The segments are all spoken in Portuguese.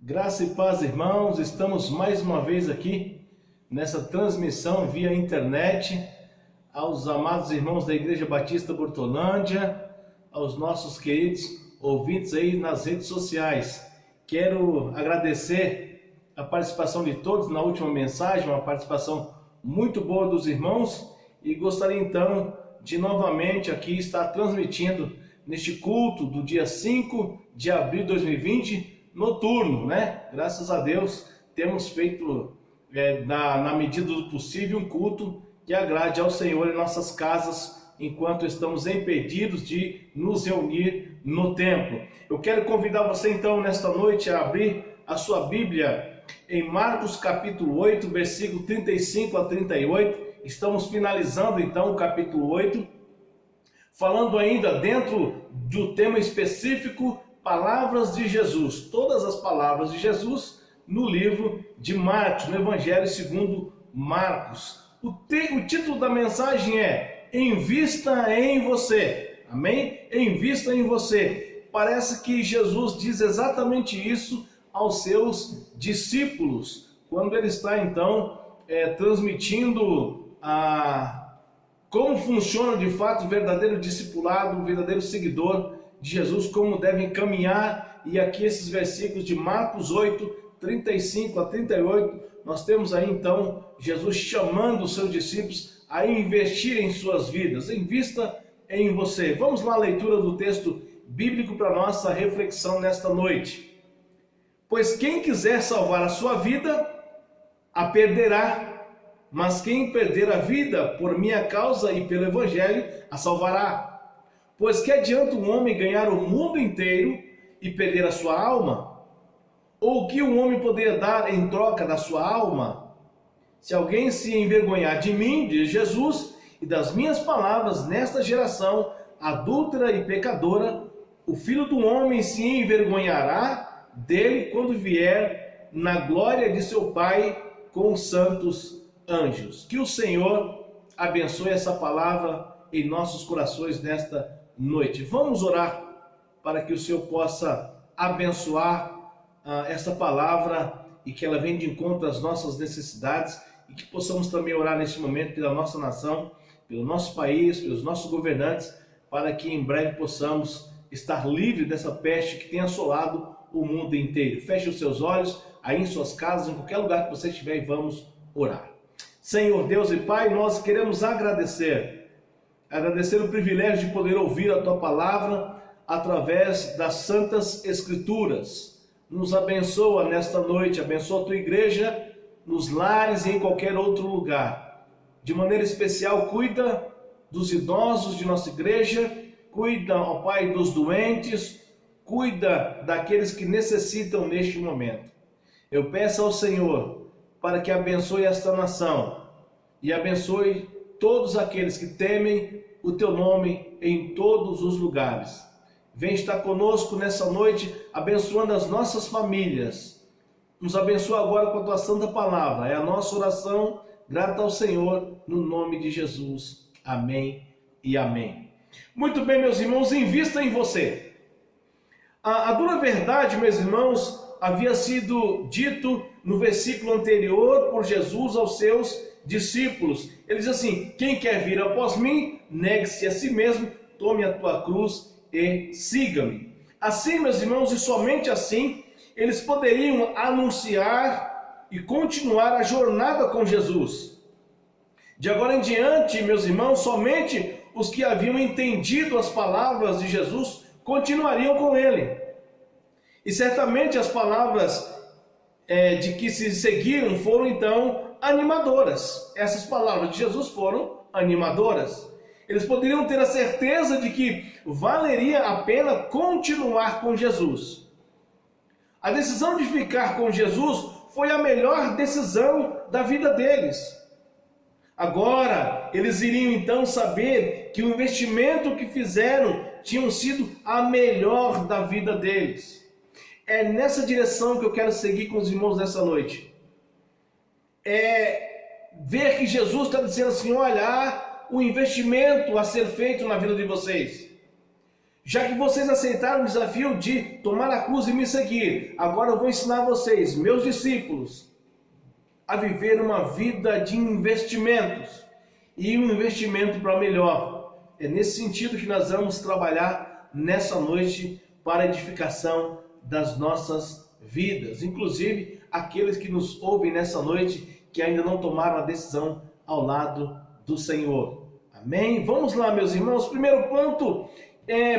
Graça e paz, irmãos, estamos mais uma vez aqui nessa transmissão via internet aos amados irmãos da Igreja Batista Bortolândia, aos nossos queridos ouvintes aí nas redes sociais. Quero agradecer a participação de todos na última mensagem, uma participação muito boa dos irmãos, e gostaria então de novamente aqui estar transmitindo neste culto do dia 5 de abril de 2020, noturno, né? Graças a Deus temos feito na medida do possível um culto que agrade ao Senhor em nossas casas, enquanto estamos impedidos de nos reunir no templo. Eu quero convidar você então nesta noite a abrir a sua Bíblia em Marcos capítulo 8, versículo 35 a 38. Estamos finalizando então o capítulo 8, falando ainda dentro do tema específico Palavras de Jesus, todas as palavras de Jesus no livro de Marcos, no Evangelho segundo Marcos. O título da mensagem é Invista em você, amém? Invista em você. Parece que Jesus diz exatamente isso aos seus discípulos, quando ele está então transmitindo como funciona de fato o verdadeiro discipulado, o verdadeiro seguidor de Jesus, como devem caminhar. E aqui esses versículos de Marcos 8, 35 a 38, nós temos aí então Jesus chamando os seus discípulos a investir em suas vidas. Invista em você. Vamos lá, a leitura do texto bíblico para nossa reflexão nesta noite. Pois quem quiser salvar a sua vida, a perderá, mas quem perder a vida por minha causa e pelo Evangelho, a salvará. Pois que adianta um homem ganhar o mundo inteiro e perder a sua alma? Ou o que um homem poderia dar em troca da sua alma? Se alguém se envergonhar de mim, diz Jesus, e das minhas palavras nesta geração adúltera e pecadora, o Filho do Homem se envergonhará dele quando vier na glória de seu Pai com os santos anjos. Que o Senhor abençoe essa palavra em nossos corações nesta noite. Vamos orar para que o Senhor possa abençoar essa palavra e que ela venha de encontro às nossas necessidades, e que possamos também orar neste momento pela nossa nação, pelo nosso país, pelos nossos governantes, para que em breve possamos estar livres dessa peste que tem assolado o mundo inteiro. Feche os seus olhos aí em suas casas, em qualquer lugar que você estiver, e vamos orar. Senhor Deus e Pai, nós queremos agradecer o privilégio de poder ouvir a Tua palavra através das Santas Escrituras. Nos abençoa nesta noite, abençoa a Tua igreja nos lares e em qualquer outro lugar. De maneira especial, cuida dos idosos de nossa igreja, cuida, ó Pai, dos doentes, cuida daqueles que necessitam neste momento. Eu peço ao Senhor para que abençoe esta nação e abençoe todos aqueles que temem o Teu nome em todos os lugares. Vem estar conosco nessa noite, abençoando as nossas famílias. Nos abençoa agora com a Tua santa palavra. É a nossa oração, grata ao Senhor, no nome de Jesus. Amém e amém. Muito bem, meus irmãos, invista em você. A dura verdade, meus irmãos, havia sido dito no versículo anterior por Jesus aos seus discípulos. Ele diz assim: quem quer vir após mim, negue-se a si mesmo, tome a tua cruz e siga-me. Assim, meus irmãos, e somente assim, eles poderiam anunciar e continuar a jornada com Jesus. De agora em diante, meus irmãos, somente os que haviam entendido as palavras de Jesus continuariam com ele. E certamente as palavras de que se seguiram foram então animadoras. Essas palavras de Jesus foram animadoras. Eles poderiam ter a certeza de que valeria a pena continuar com Jesus. A decisão de ficar com Jesus foi a melhor decisão da vida deles. Agora, eles iriam então saber que o investimento que fizeram tinha sido a melhor da vida deles. É nessa direção que eu quero seguir com os irmãos nessa noite. Ver que Jesus está dizendo assim: olha, há um investimento a ser feito na vida de vocês. Já que vocês aceitaram o desafio de tomar a cruz e me seguir, agora eu vou ensinar vocês, meus discípulos, a viver uma vida de investimentos e um investimento para melhor. É nesse sentido que nós vamos trabalhar nessa noite para a edificação das nossas vidas. Inclusive, aqueles que nos ouvem nessa noite que ainda não tomaram a decisão ao lado do Senhor. Amém? Vamos lá, meus irmãos. Primeiro ponto,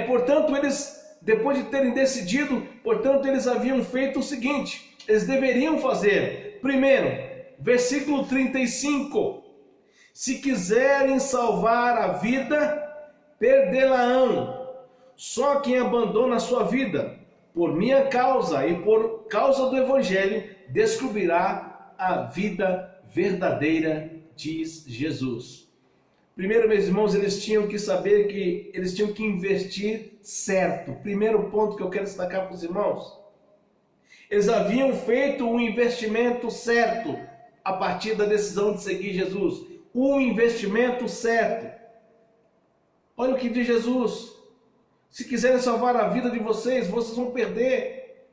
portanto, eles, depois de terem decidido, portanto, eles haviam feito o seguinte, eles deveriam fazer. Primeiro, versículo 35, se quiserem salvar a vida, perdê-la-ão. Só quem abandona a sua vida, por minha causa e por causa do Evangelho, descobrirá a vida verdadeira, diz Jesus. Primeiro, meus irmãos, eles tinham que saber que eles tinham que investir certo. Primeiro ponto que eu quero destacar para os irmãos. Eles haviam feito um investimento certo a partir da decisão de seguir Jesus. Um investimento certo. Olha o que diz Jesus. Se quiserem salvar a vida de vocês, vocês vão perder.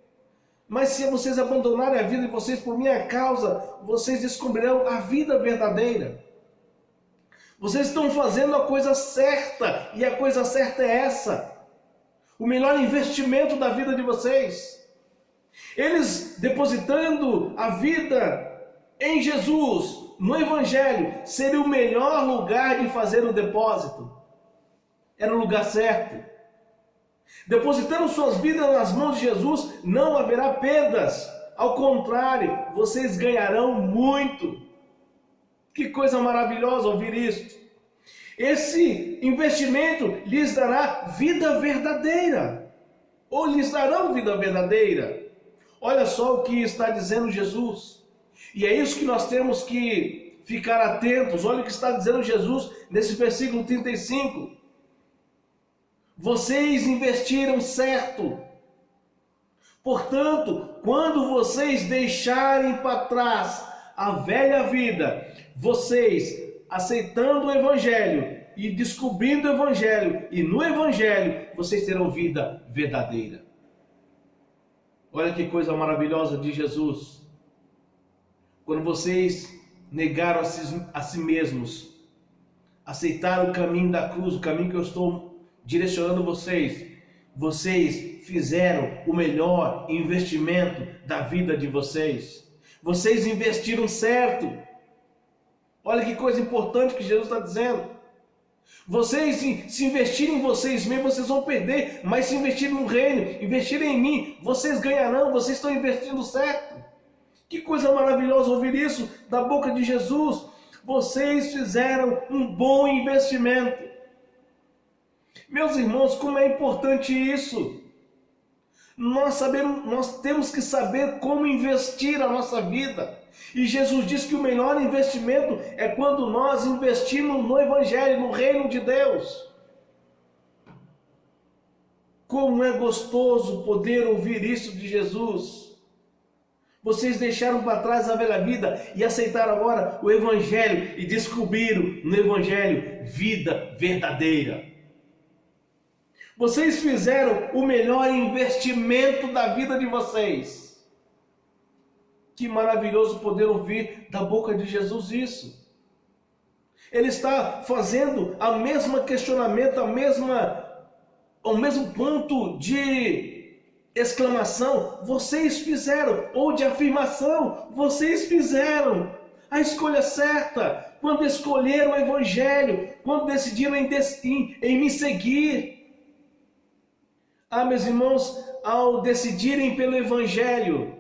Mas se vocês abandonarem a vida de vocês por minha causa, vocês descobrirão a vida verdadeira. Vocês estão fazendo a coisa certa, e a coisa certa é essa. O melhor investimento da vida de vocês. Eles depositando a vida em Jesus, no Evangelho, seria o melhor lugar de fazer o depósito. Era o lugar certo. Depositando suas vidas nas mãos de Jesus, não haverá perdas. Ao contrário, vocês ganharão muito. Que coisa maravilhosa ouvir isso. Esse investimento lhes dará vida verdadeira. Ou lhes darão vida verdadeira. Olha só o que está dizendo Jesus. E é isso que nós temos que ficar atentos. Olha o que está dizendo Jesus nesse versículo 35. Vocês investiram certo. Portanto, quando vocês deixarem para trás a velha vida, vocês aceitando o Evangelho e descobrindo o Evangelho, e no Evangelho vocês terão vida verdadeira. Olha que coisa maravilhosa de Jesus. Quando vocês negaram a si mesmos, aceitaram o caminho da cruz, o caminho que eu estou direcionando vocês, vocês fizeram o melhor investimento da vida de vocês. Vocês investiram certo. Olha que coisa importante que Jesus está dizendo. Vocês, se investirem em vocês mesmos, vocês vão perder. Mas se investirem no reino, investirem em mim, vocês ganharão. Vocês estão investindo certo. Que coisa maravilhosa ouvir isso da boca de Jesus. Vocês fizeram um bom investimento. Meus irmãos, como é importante isso. Nós temos que saber como investir a nossa vida. E Jesus diz que o melhor investimento é quando nós investimos no Evangelho, no reino de Deus. Como é gostoso poder ouvir isso de Jesus. Vocês deixaram para trás a velha vida e aceitaram agora o Evangelho e descobriram no Evangelho vida verdadeira. Vocês fizeram o melhor investimento da vida de vocês. Que maravilhoso poder ouvir da boca de Jesus isso. Ele está fazendo a mesma questionamento, o mesmo ponto de exclamação. Vocês fizeram, ou de afirmação, vocês fizeram a escolha certa. Quando escolheram o Evangelho, quando decidiram em me seguir. Meus irmãos, ao decidirem pelo Evangelho,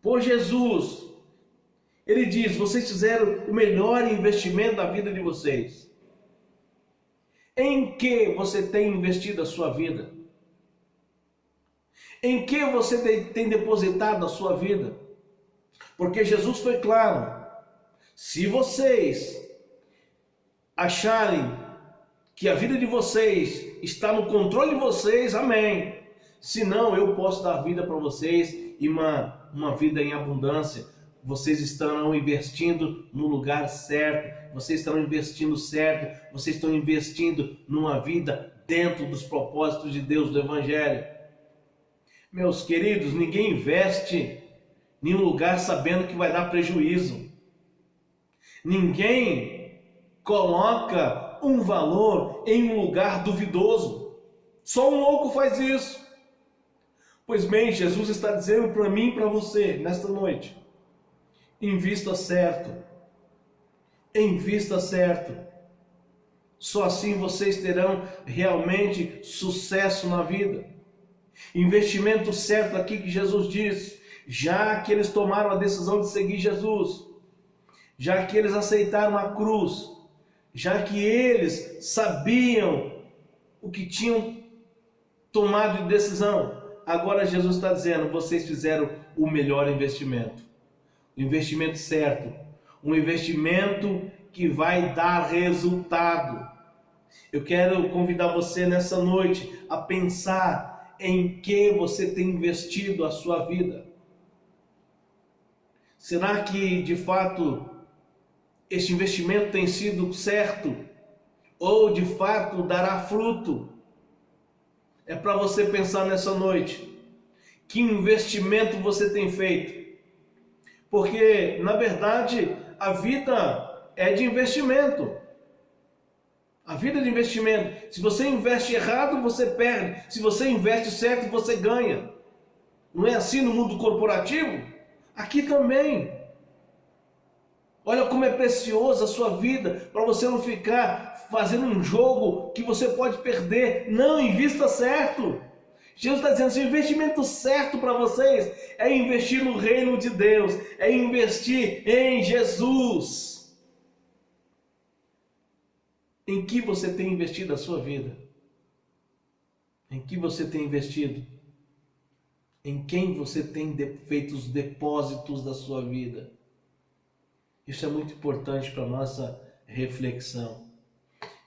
por Jesus, ele diz, vocês fizeram o melhor investimento da vida de vocês. Em que você tem investido a sua vida? Em que você tem depositado a sua vida? Porque Jesus foi claro, se vocês acharem que a vida de vocês está no controle de vocês, amém. Se não, eu posso dar vida para vocês e uma vida em abundância. vocês estarão investindo no lugar certo, vocês estarão investindo certo, vocês estão investindo numa vida dentro dos propósitos de Deus do Evangelho. Meus queridos, ninguém investe em um lugar sabendo que vai dar prejuízo. Ninguém coloca um valor em um lugar duvidoso. Só um louco faz isso. Pois bem, Jesus está dizendo para mim e para você nesta noite: invista certo. Invista certo. Só assim vocês terão realmente sucesso na vida. Investimento certo aqui que Jesus diz, já que eles tomaram a decisão de seguir Jesus, já que eles aceitaram a cruz, já que eles sabiam o que tinham tomado de decisão, agora Jesus está dizendo: vocês fizeram o melhor investimento, o investimento certo, um investimento que vai dar resultado. Eu quero convidar você nessa noite a pensar em que você tem investido a sua vida. Será que de fato este investimento tem sido certo? Ou de fato dará fruto? É para você pensar nessa noite. Que investimento você tem feito? Porque, na verdade, a vida é de investimento. A vida é de investimento. Se você investe errado, você perde. Se você investe certo, você ganha. Não é assim no mundo corporativo? Aqui também. Olha como é preciosa a sua vida, para você não ficar fazendo um jogo que você pode perder. Não, invista certo. Jesus está dizendo: se o investimento certo para vocês é investir no reino de Deus, é investir em Jesus. Em que você tem investido a sua vida? Em que você tem investido? Em quem você tem feito os depósitos da sua vida? Isso é muito importante para a nossa reflexão.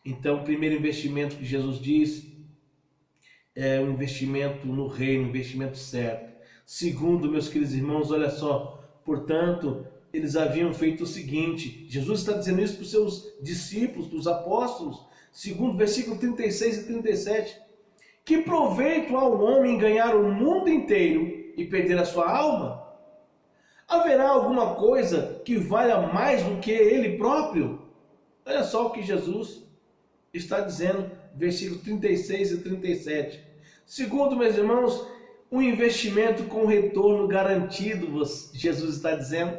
Então, o primeiro investimento que Jesus diz é um investimento no reino, um investimento certo. Segundo, meus queridos irmãos, olha só, portanto, eles haviam feito o seguinte: Jesus está dizendo isso para os seus discípulos, para os apóstolos, segundo versículo 36 e 37. Que proveito há o homem ganhar o mundo inteiro e perder a sua alma? Haverá alguma coisa que valha mais do que ele próprio? Olha só o que Jesus está dizendo, versículo 36 e 37. Segundo, meus irmãos, um investimento com retorno garantido, Jesus está dizendo.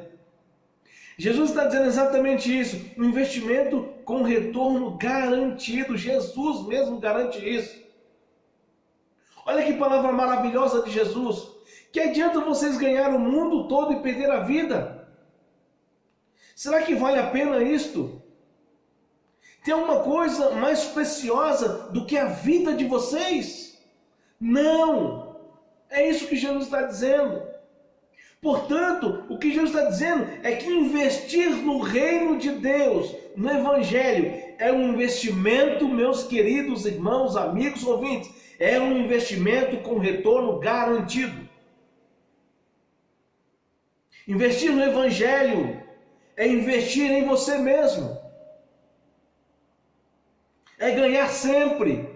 Jesus está dizendo exatamente isso, um investimento com retorno garantido. Jesus mesmo garante isso. Olha que palavra maravilhosa de Jesus. Que adianta vocês ganhar o mundo todo e perder a vida? Será que vale a pena isto? Tem alguma coisa mais preciosa do que a vida de vocês? Não! É isso que Jesus está dizendo. Portanto, o que Jesus está dizendo é que investir no reino de Deus, no Evangelho, é um investimento, meus queridos irmãos, amigos, ouvintes, é um investimento com retorno garantido. Investir no Evangelho é investir em você mesmo. É ganhar sempre.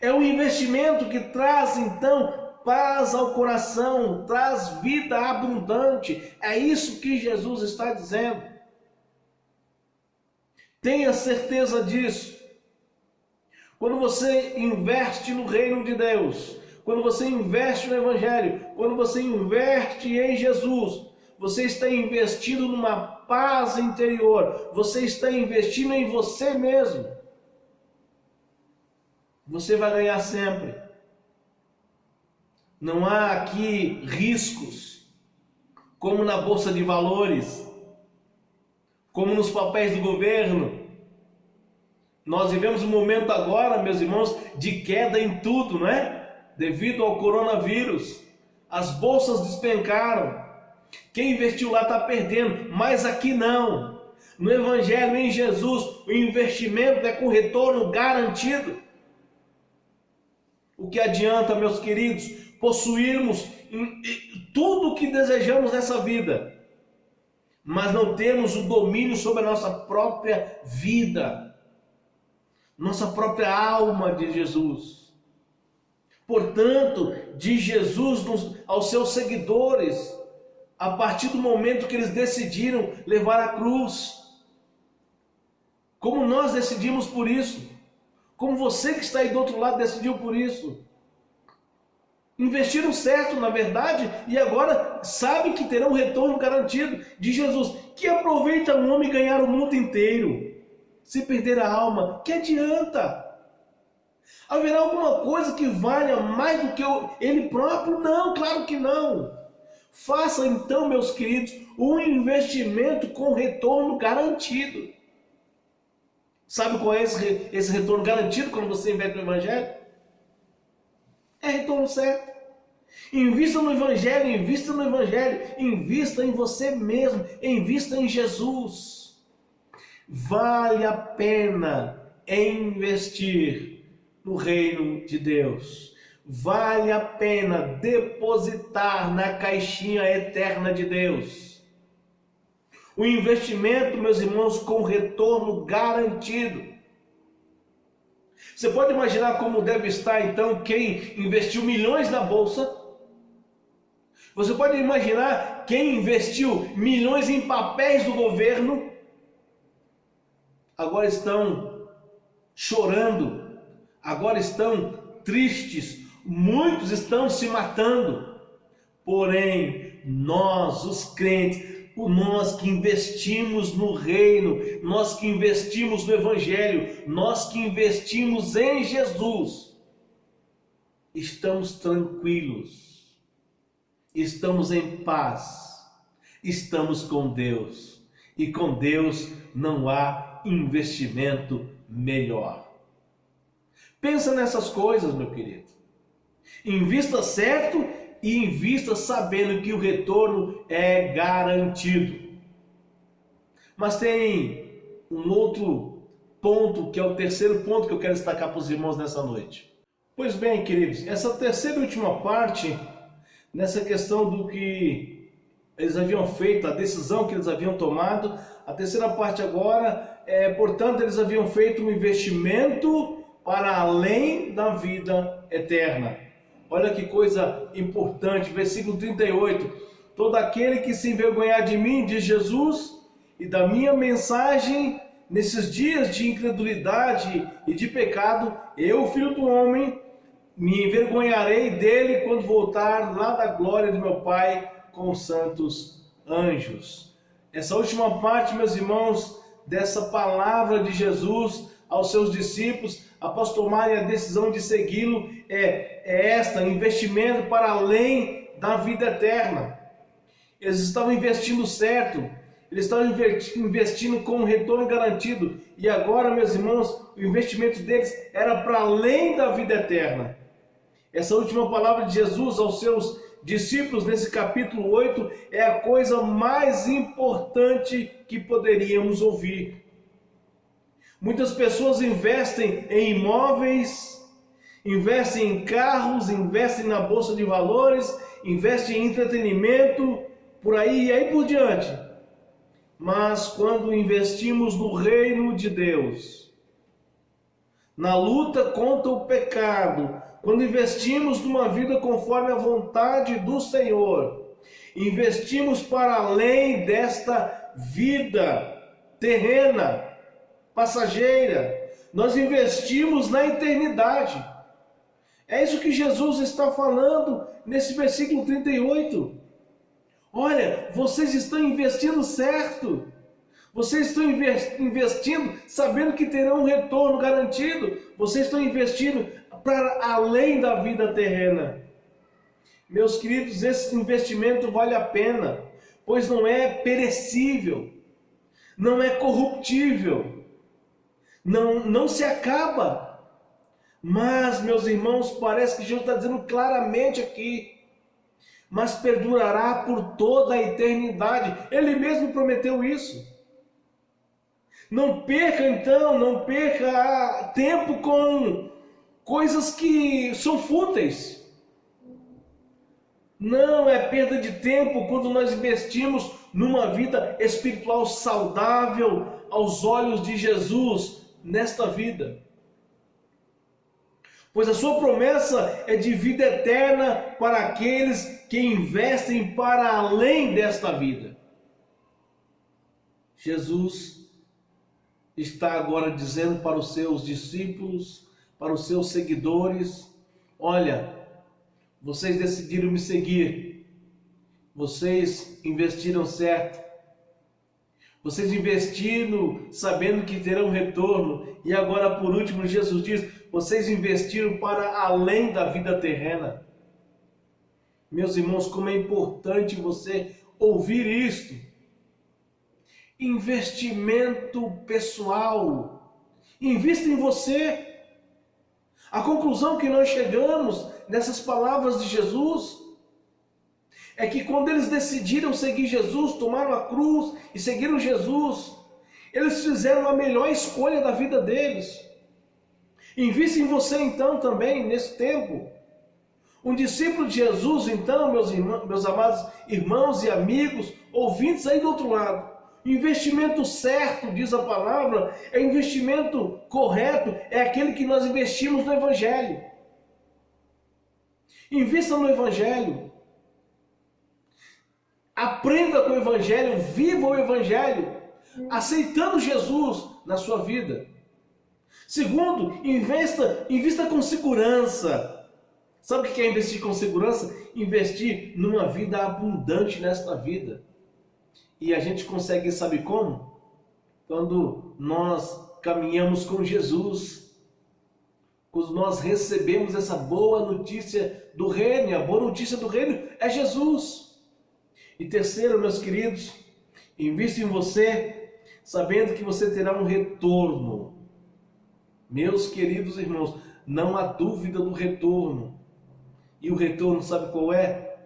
É um investimento que traz, então, paz ao coração, traz vida abundante. É isso que Jesus está dizendo. Tenha certeza disso. Quando você investe no reino de Deus, quando você investe no Evangelho, quando você investe em Jesus, você está investindo numa paz interior, você está investindo em você mesmo. Você vai ganhar sempre. Não há aqui riscos, como na bolsa de valores, como nos papéis do governo. Nós vivemos um momento agora, meus irmãos, de queda em tudo, não é? Devido ao coronavírus, as bolsas despencaram. Quem investiu lá está perdendo, mas aqui não. No Evangelho, em Jesus, o investimento é com retorno garantido. O que adianta, meus queridos, possuirmos tudo o que desejamos nessa vida, mas não temos o domínio sobre a nossa própria vida, nossa própria alma de Jesus. Portanto, de Jesus aos seus seguidores, a partir do momento que eles decidiram levar a cruz, como nós decidimos por isso, como você que está aí do outro lado decidiu por isso. Investiram certo, na verdade, e agora sabem que terão um retorno garantido de Jesus. Que aproveita um homem ganhar o mundo inteiro, se perder a alma? Que adianta? Haverá alguma coisa que valha mais do que ele próprio? Não, claro que não. Faça então, meus queridos, um investimento com retorno garantido. Sabe qual é esse retorno garantido quando você investe no Evangelho? É retorno certo. Invista no Evangelho, invista no Evangelho, invista em você mesmo, invista em Jesus. Vale a pena investir no reino de Deus. Vale a pena depositar na caixinha eterna de Deus. O investimento, meus irmãos, com retorno garantido. Você pode imaginar como deve estar então quem investiu milhões na bolsa? Você pode imaginar quem investiu milhões em papéis do governo? Agora estão chorando, agora estão tristes, muitos estão se matando. Porém, nós, os crentes, nós que investimos no reino, nós que investimos no Evangelho, nós que investimos em Jesus, estamos tranquilos, estamos em paz, estamos com Deus, e com Deus não há investimento melhor. Pensa nessas coisas, meu querido. Invista certo e invista sabendo que o retorno é garantido. Mas tem um outro ponto, que é o terceiro ponto que eu quero destacar para os irmãos nessa noite. Pois bem, queridos, essa terceira e última parte, nessa questão do que eles haviam feito, a decisão que eles haviam tomado, a terceira parte agora portanto, eles haviam feito um investimento para além da vida eterna. Olha que coisa importante, versículo 38. Todo aquele que se envergonhar de mim, diz Jesus, e da minha mensagem, nesses dias de incredulidade e de pecado, eu, Filho do Homem, me envergonharei dele quando voltar lá da glória do meu Pai com os santos anjos. Essa última parte, meus irmãos, dessa palavra de Jesus aos seus discípulos, após tomarem a decisão de segui-lo, é esta: investimento para além da vida eterna. Eles estavam investindo certo, eles estavam investindo com um retorno garantido, e agora, meus irmãos, o investimento deles era para além da vida eterna. Essa última palavra de Jesus aos seus discípulos, nesse capítulo 8, é a coisa mais importante que poderíamos ouvir. Muitas pessoas investem em imóveis, investem em carros, investem na bolsa de valores, investem em entretenimento, por aí e aí por diante. Mas quando investimos no reino de Deus, na luta contra o pecado, quando investimos numa vida conforme a vontade do Senhor, investimos para além desta vida terrena, passageira, nós investimos na eternidade. É isso que Jesus está falando nesse versículo 38. Olha, vocês estão investindo certo. Vocês estão investindo sabendo que terão um retorno garantido. Vocês estão investindo para além da vida terrena. Meus queridos, esse investimento vale a pena, pois não é perecível, não é corruptível, não se acaba. Mas, meus irmãos, parece que Jesus está dizendo claramente aqui: mas perdurará por toda a eternidade. Ele mesmo prometeu isso. Não perca então, não perca tempo com coisas que são fúteis. Não é perda de tempo quando nós investimos numa vida espiritual saudável aos olhos de Jesus nesta vida. Pois a sua promessa é de vida eterna para aqueles que investem para além desta vida. Jesus está agora dizendo para os seus discípulos, para os seus seguidores: olha, vocês decidiram me seguir, vocês investiram certo, vocês investiram sabendo que terão retorno, e agora por último Jesus diz: vocês investiram para além da vida terrena. Meus irmãos, como é importante você ouvir isto. Investimento pessoal. Invista em você. A conclusão que nós chegamos nessas palavras de Jesus é que quando eles decidiram seguir Jesus, tomaram a cruz e seguiram Jesus, eles fizeram a melhor escolha da vida deles. Invista em você então também nesse tempo. Um discípulo de Jesus então, meus amados irmãos e amigos, ouvintes aí do outro lado, investimento certo, diz a palavra, é investimento correto, é aquele que nós investimos no Evangelho. Invista no Evangelho. Aprenda com o Evangelho, viva o Evangelho, aceitando Jesus na sua vida. Segundo, invista com segurança. Sabe o que é investir com segurança? Investir numa vida abundante nesta vida. E a gente consegue, sabe como? Quando nós caminhamos com Jesus, quando nós recebemos essa boa notícia do reino, e a boa notícia do reino é Jesus. E terceiro, meus queridos, invista em você, sabendo que você terá um retorno. Meus queridos irmãos, não há dúvida do retorno. E o retorno, sabe qual é?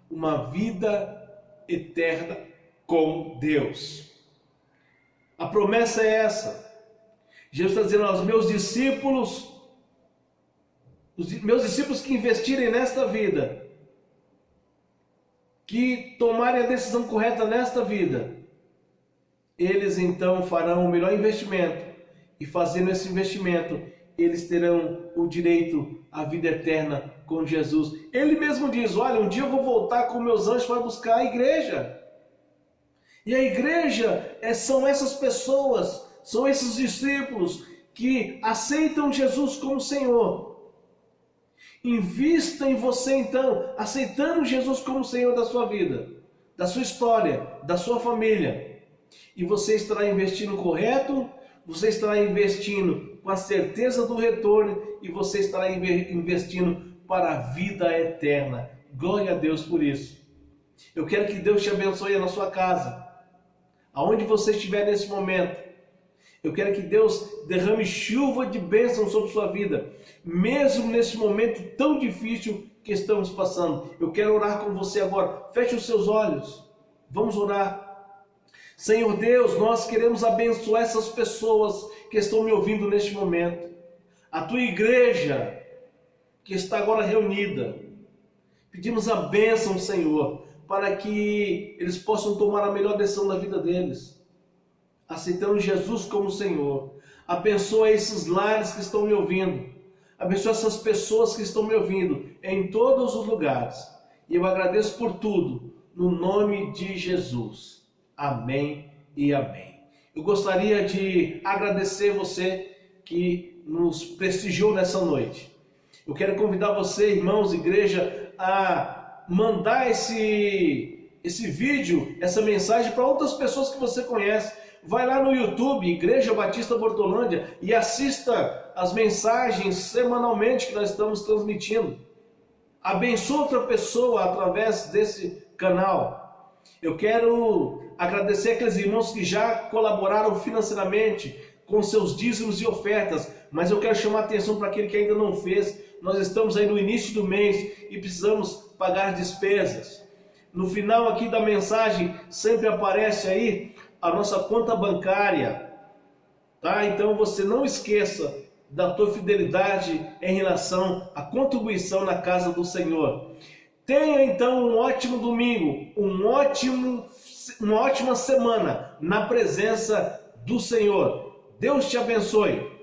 Uma vida eterna com Deus. A promessa é essa. Jesus está dizendo aos meus discípulos, os meus discípulos que investirem nesta vida, que tomarem a decisão correta nesta vida, eles então farão o melhor investimento. E fazendo esse investimento, eles terão o direito à vida eterna com Jesus. Ele mesmo diz: olha, um dia eu vou voltar com meus anjos para buscar a igreja. E a igreja são essas pessoas, são esses discípulos que aceitam Jesus como Senhor. Invista em você então, aceitando Jesus como Senhor da sua vida, da sua história, da sua família. E você estará investindo correto, você estará investindo com a certeza do retorno e você estará investindo para a vida eterna. Glória a Deus por isso. Eu quero que Deus te abençoe na sua casa, aonde você estiver nesse momento. Eu quero que Deus derrame chuva de bênção sobre sua vida, mesmo nesse momento tão difícil que estamos passando. Eu quero orar com você agora. Feche os seus olhos. Vamos orar. Senhor Deus, nós queremos abençoar essas pessoas que estão me ouvindo neste momento. A tua igreja que está agora reunida. Pedimos a bênção, Senhor, para que eles possam tomar a melhor decisão da vida deles, aceitando Jesus como Senhor. Abençoa esses lares que estão me ouvindo. Abençoa essas pessoas que estão me ouvindo em todos os lugares. E eu agradeço por tudo, no nome de Jesus. Amém e amém. Eu gostaria de agradecer você que nos prestigiou nessa noite. Eu quero convidar você, irmãos, igreja, a mandar esse vídeo, essa mensagem para outras pessoas que você conhece. Vai lá no YouTube, Igreja Batista Bortolândia, e assista as mensagens semanalmente que nós estamos transmitindo. Abençoe outra pessoa através desse canal. Eu quero agradecer aqueles irmãos que já colaboraram financeiramente com seus dízimos e ofertas, mas eu quero chamar a atenção para aquele que ainda não fez. Nós estamos aí no início do mês e precisamos pagar despesas. No final aqui da mensagem sempre aparece aí a nossa conta bancária, tá? Então você não esqueça da tua fidelidade em relação à contribuição na casa do Senhor. Tenha então um ótimo domingo, uma ótima semana na presença do Senhor. Deus te abençoe.